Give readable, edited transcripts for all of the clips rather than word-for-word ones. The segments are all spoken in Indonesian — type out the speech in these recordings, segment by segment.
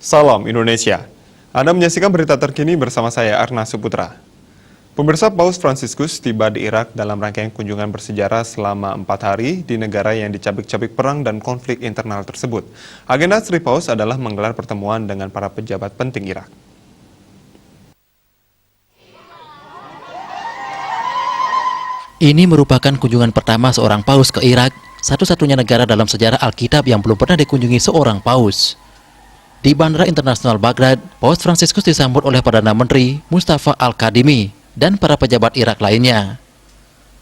Salam Indonesia. Anda menyaksikan berita terkini bersama saya Arna Suputra. Pemirsa, Paus Fransiskus tiba di Irak dalam rangkaian kunjungan bersejarah selama 4 hari di negara yang dicabik-cabik perang dan konflik internal tersebut. Agenda Sri Paus adalah menggelar pertemuan dengan para pejabat penting Irak. Ini merupakan kunjungan pertama seorang paus ke Irak, satu-satunya negara dalam sejarah Alkitab yang belum pernah dikunjungi seorang paus. Di Bandara Internasional Baghdad, Paus Fransiskus disambut oleh Perdana Menteri Mustafa Al-Kadhimi dan para pejabat Irak lainnya.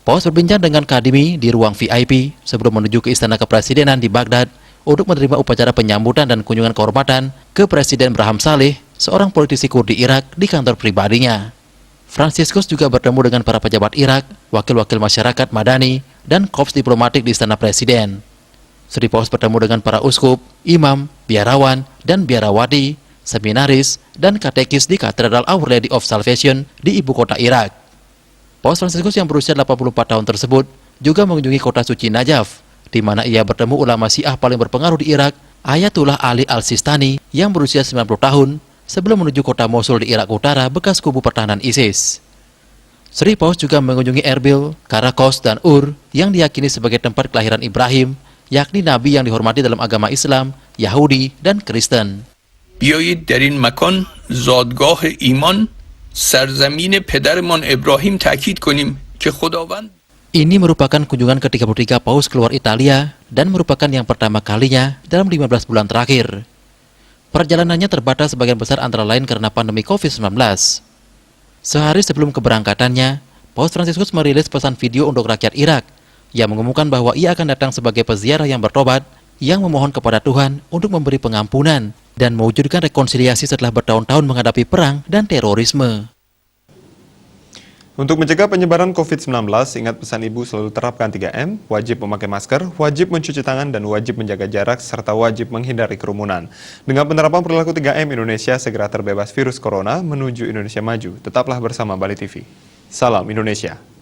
Paus berbincang dengan Kadhimi di ruang VIP sebelum menuju ke Istana Kepresidenan di Baghdad untuk menerima upacara penyambutan dan kunjungan kehormatan ke Presiden Barham Saleh, seorang politisi Kurdi Irak, di kantor pribadinya. Fransiskus juga bertemu dengan para pejabat Irak, wakil-wakil masyarakat Madani, dan korps diplomatik di Istana Presiden. Sri Paus bertemu dengan para uskup, imam, biarawan, dan biarawati, seminaris, dan katekis di Katedral Our Lady of Salvation di ibu kota Irak. Paus Fransiskus yang berusia 84 tahun tersebut juga mengunjungi kota suci Najaf, di mana ia bertemu ulama Syiah paling berpengaruh di Irak, Ayatullah Ali Al-Sistani, yang berusia 90 tahun, sebelum menuju kota Mosul di Irak Utara, bekas kubu pertahanan ISIS. Sri Paus juga mengunjungi Erbil, Karakos, dan Ur yang diyakini sebagai tempat kelahiran Ibrahim, yakni nabi yang dihormati dalam agama Islam, Yahudi, dan Kristen. بیایید در این مکان زادگاه ایمان سرزمین پدرمان ابراهیم تاکید کنیم که خداوند. Ini merupakan kunjungan ke-33 Paus keluar Italia dan merupakan yang pertama kalinya dalam 15 bulan terakhir. Perjalanannya terbatas sebagian besar antara lain karena pandemi COVID-19. Sehari sebelum keberangkatannya, Paus Fransiskus merilis pesan video untuk rakyat Irak yang mengumumkan bahwa ia akan datang sebagai peziarah yang bertobat, yang memohon kepada Tuhan untuk memberi pengampunan dan mewujudkan rekonsiliasi setelah bertahun-tahun menghadapi perang dan terorisme. Untuk mencegah penyebaran COVID-19, ingat pesan Ibu selalu terapkan 3M, wajib memakai masker, wajib mencuci tangan, dan wajib menjaga jarak, serta wajib menghindari kerumunan. Dengan penerapan perilaku 3M, Indonesia segera terbebas virus corona menuju Indonesia maju. Tetaplah bersama Bali TV. Salam Indonesia.